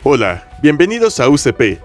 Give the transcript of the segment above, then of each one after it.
Hola, bienvenidos a UCP.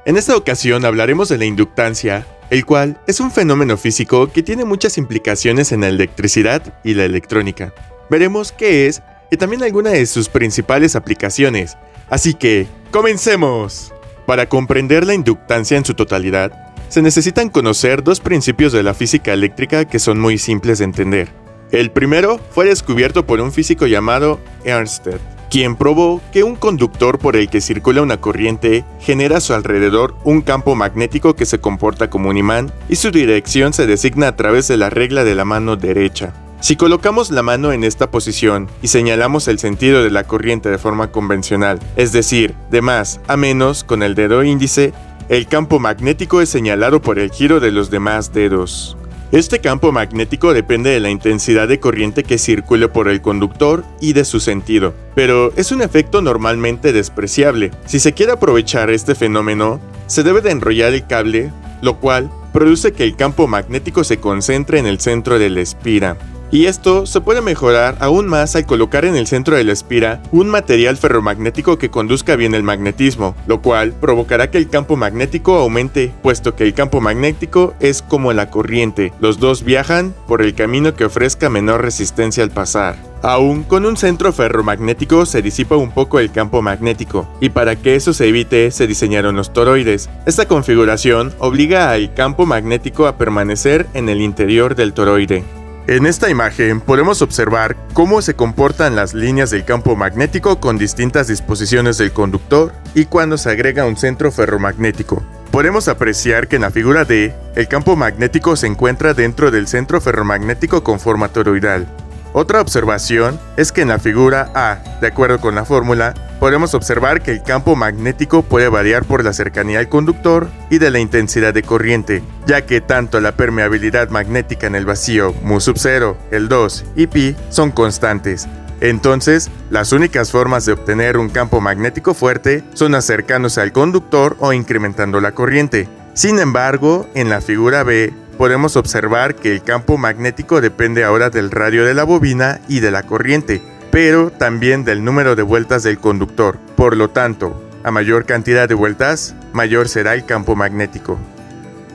En esta ocasión hablaremos de la inductancia, el cual es un fenómeno físico que tiene muchas implicaciones en la electricidad y la electrónica. Veremos qué es y también algunas de sus principales aplicaciones. Así que, ¡comencemos! Para comprender la inductancia en su totalidad, se necesitan conocer dos principios de la física eléctrica que son muy simples de entender. El primero fue descubierto por un físico llamado Ørsted, quien probó que un conductor por el que circula una corriente genera a su alrededor un campo magnético que se comporta como un imán y su dirección se designa a través de la regla de la mano derecha. Si colocamos la mano en esta posición y señalamos el sentido de la corriente de forma convencional, es decir, de más a menos con el dedo índice, el campo magnético es señalado por el giro de los demás dedos. Este campo magnético depende de la intensidad de corriente que circule por el conductor y de su sentido, pero es un efecto normalmente despreciable. Si se quiere aprovechar este fenómeno, se debe de enrollar el cable, lo cual produce que el campo magnético se concentre en el centro de la espira. Y esto se puede mejorar aún más al colocar en el centro de la espira un material ferromagnético que conduzca bien el magnetismo, lo cual provocará que el campo magnético aumente, puesto que el campo magnético es como la corriente, los dos viajan por el camino que ofrezca menor resistencia al pasar. Aún con un centro ferromagnético se disipa un poco el campo magnético, y para que eso se evite se diseñaron los toroides. Esta configuración obliga al campo magnético a permanecer en el interior del toroide. En esta imagen podemos observar cómo se comportan las líneas del campo magnético con distintas disposiciones del conductor y cuando se agrega un centro ferromagnético. Podemos apreciar que en la figura D, el campo magnético se encuentra dentro del centro ferromagnético con forma toroidal. Otra observación es que en la figura A, de acuerdo con la fórmula, podemos observar que el campo magnético puede variar por la cercanía al conductor y de la intensidad de corriente, ya que tanto la permeabilidad magnética en el vacío, mu sub 0, el 2 y pi son constantes. Entonces, las únicas formas de obtener un campo magnético fuerte son acercándose al conductor o incrementando la corriente. Sin embargo, en la figura B, podemos observar que el campo magnético depende ahora del radio de la bobina y de la corriente, pero también del número de vueltas del conductor. Por lo tanto, a mayor cantidad de vueltas, mayor será el campo magnético.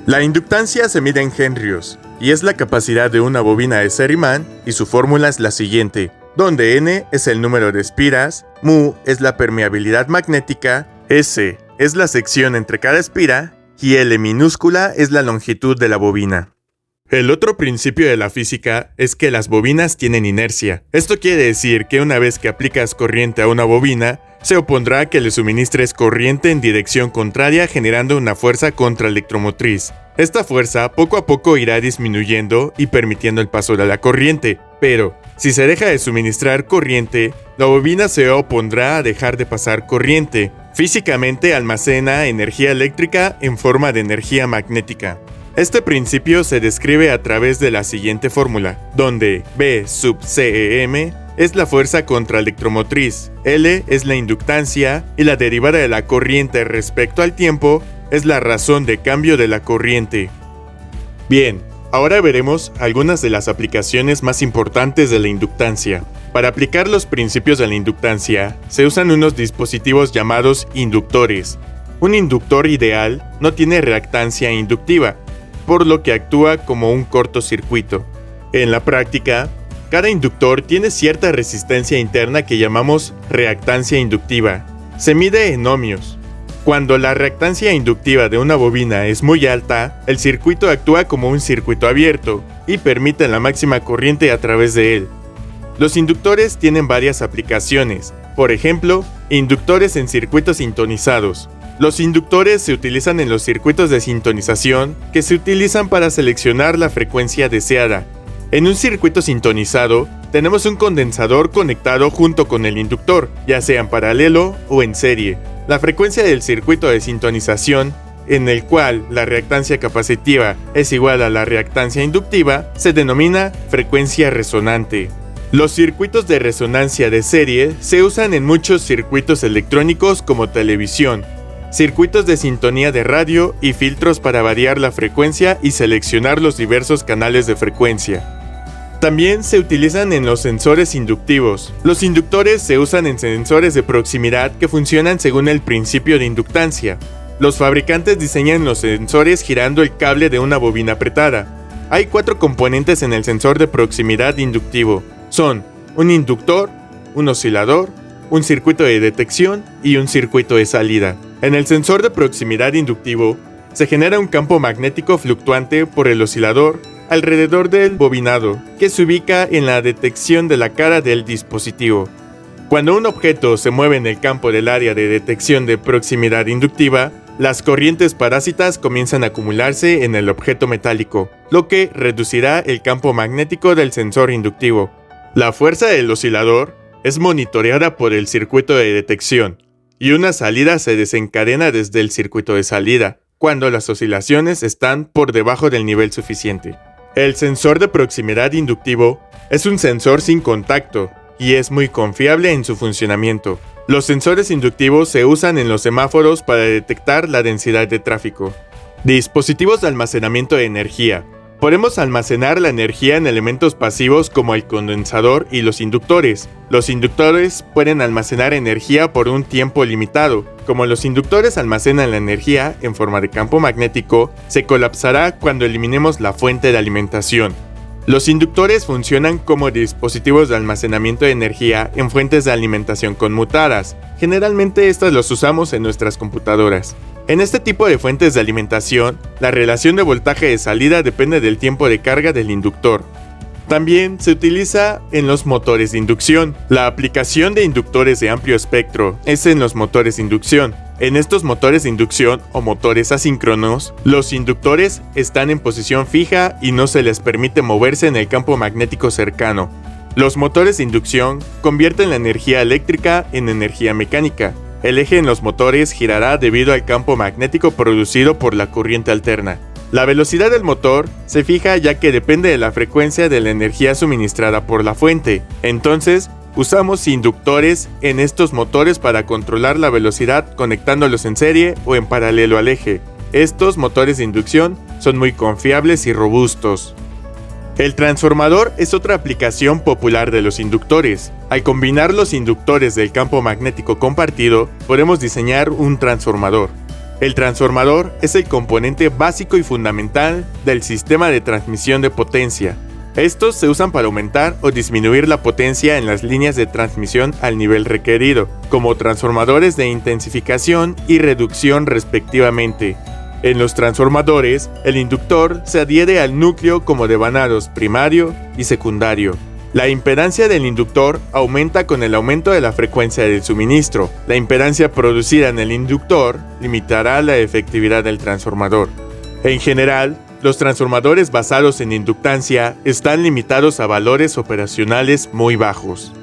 La inductancia se mide en henrios, y es la capacidad de una bobina de ser imán, y su fórmula es la siguiente, donde N es el número de espiras, mu es la permeabilidad magnética, S es la sección entre cada espira, y L minúscula es la longitud de la bobina. El otro principio de la física es que las bobinas tienen inercia. Esto quiere decir que una vez que aplicas corriente a una bobina, se opondrá a que le suministres corriente en dirección contraria generando una fuerza contraelectromotriz. Esta fuerza poco a poco irá disminuyendo y permitiendo el paso de la corriente, pero si se deja de suministrar corriente, la bobina se opondrá a dejar de pasar corriente. Físicamente almacena energía eléctrica en forma de energía magnética. Este principio se describe a través de la siguiente fórmula, donde B sub CEM es la fuerza contraelectromotriz, L es la inductancia y la derivada de la corriente respecto al tiempo es la razón de cambio de la corriente. Bien, ahora veremos algunas de las aplicaciones más importantes de la inductancia. Para aplicar los principios de la inductancia, se usan unos dispositivos llamados inductores. Un inductor ideal no tiene reactancia inductiva, por lo que actúa como un cortocircuito. En la práctica, cada inductor tiene cierta resistencia interna que llamamos reactancia inductiva. Se mide en ohmios. Cuando la reactancia inductiva de una bobina es muy alta, el circuito actúa como un circuito abierto y permite la máxima corriente a través de él. Los inductores tienen varias aplicaciones, por ejemplo, inductores en circuitos sintonizados. Los inductores se utilizan en los circuitos de sintonización que se utilizan para seleccionar la frecuencia deseada. En un circuito sintonizado, tenemos un condensador conectado junto con el inductor, ya sea en paralelo o en serie. La frecuencia del circuito de sintonización, en el cual la reactancia capacitiva es igual a la reactancia inductiva, se denomina frecuencia resonante. Los circuitos de resonancia de serie se usan en muchos circuitos electrónicos como televisión, circuitos de sintonía de radio y filtros para variar la frecuencia y seleccionar los diversos canales de frecuencia. También se utilizan en los sensores inductivos. Los inductores se usan en sensores de proximidad que funcionan según el principio de inductancia. Los fabricantes diseñan los sensores girando el cable de una bobina apretada. Hay 4 componentes en el sensor de proximidad inductivo. Son un inductor, un oscilador, un circuito de detección y un circuito de salida. En el sensor de proximidad inductivo, se genera un campo magnético fluctuante por el oscilador alrededor del bobinado, que se ubica en la detección de la cara del dispositivo. Cuando un objeto se mueve en el campo del área de detección de proximidad inductiva, las corrientes parásitas comienzan a acumularse en el objeto metálico, lo que reducirá el campo magnético del sensor inductivo. La fuerza del oscilador es monitoreada por el circuito de detección, y una salida se desencadena desde el circuito de salida, cuando las oscilaciones están por debajo del nivel suficiente. El sensor de proximidad inductivo es un sensor sin contacto y es muy confiable en su funcionamiento. Los sensores inductivos se usan en los semáforos para detectar la densidad de tráfico. Dispositivos de almacenamiento de energía. Podemos almacenar la energía en elementos pasivos como el condensador y los inductores. Los inductores pueden almacenar energía por un tiempo limitado. Como los inductores almacenan la energía en forma de campo magnético, se colapsará cuando eliminemos la fuente de alimentación. Los inductores funcionan como dispositivos de almacenamiento de energía en fuentes de alimentación conmutadas. Generalmente estas los usamos en nuestras computadoras. En este tipo de fuentes de alimentación, la relación de voltaje de salida depende del tiempo de carga del inductor. También se utiliza en los motores de inducción. La aplicación de inductores de amplio espectro es en los motores de inducción. En estos motores de inducción o motores asíncronos, los inductores están en posición fija y no se les permite moverse en el campo magnético cercano. Los motores de inducción convierten la energía eléctrica en energía mecánica. El eje en los motores girará debido al campo magnético producido por la corriente alterna. La velocidad del motor se fija ya que depende de la frecuencia de la energía suministrada por la fuente. Entonces, usamos inductores en estos motores para controlar la velocidad conectándolos en serie o en paralelo al eje. Estos motores de inducción son muy confiables y robustos. El transformador es otra aplicación popular de los inductores. Al combinar los inductores del campo magnético compartido, podemos diseñar un transformador. El transformador es el componente básico y fundamental del sistema de transmisión de potencia. Estos se usan para aumentar o disminuir la potencia en las líneas de transmisión al nivel requerido, como transformadores de intensificación y reducción respectivamente. En los transformadores, el inductor se adhiere al núcleo como devanados primario y secundario. La impedancia del inductor aumenta con el aumento de la frecuencia del suministro. La impedancia producida en el inductor limitará la efectividad del transformador. En general, los transformadores basados en inductancia están limitados a valores operacionales muy bajos.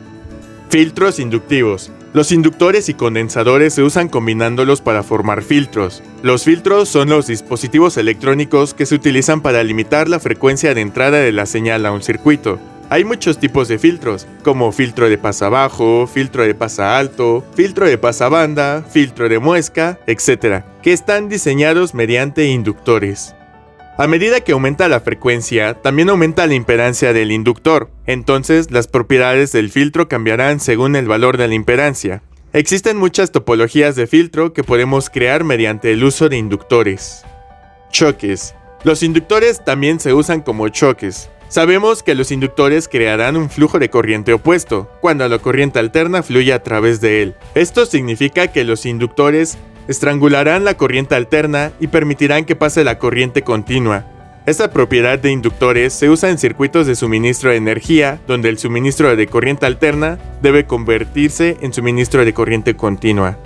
Filtros inductivos. Los inductores y condensadores se usan combinándolos para formar filtros. Los filtros son los dispositivos electrónicos que se utilizan para limitar la frecuencia de entrada de la señal a un circuito. Hay muchos tipos de filtros, como filtro de pasa bajo, filtro de pasa alto, filtro de pasa banda, filtro de muesca, etc., que están diseñados mediante inductores. A medida que aumenta la frecuencia, también aumenta la impedancia del inductor. Entonces, las propiedades del filtro cambiarán según el valor de la impedancia. Existen muchas topologías de filtro que podemos crear mediante el uso de inductores. Choques. Los inductores también se usan como choques. Sabemos que los inductores crearán un flujo de corriente opuesto, cuando la corriente alterna fluye a través de él. Esto significa que los inductores estrangularán la corriente alterna y permitirán que pase la corriente continua. Esta propiedad de inductores se usa en circuitos de suministro de energía, donde el suministro de corriente alterna debe convertirse en suministro de corriente continua.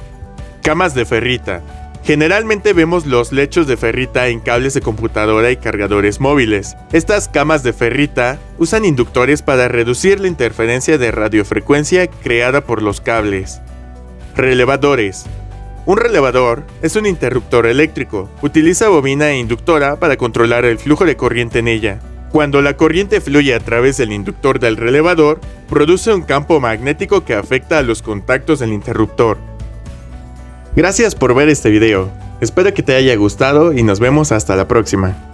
Camas de ferrita. Generalmente vemos los lechos de ferrita en cables de computadora y cargadores móviles. Estas camas de ferrita usan inductores para reducir la interferencia de radiofrecuencia creada por los cables. Relevadores. Un relevador es un interruptor eléctrico. Utiliza bobina e inductora para controlar el flujo de corriente en ella. Cuando la corriente fluye a través del inductor del relevador, produce un campo magnético que afecta a los contactos del interruptor. Gracias por ver este video. Espero que te haya gustado y nos vemos hasta la próxima.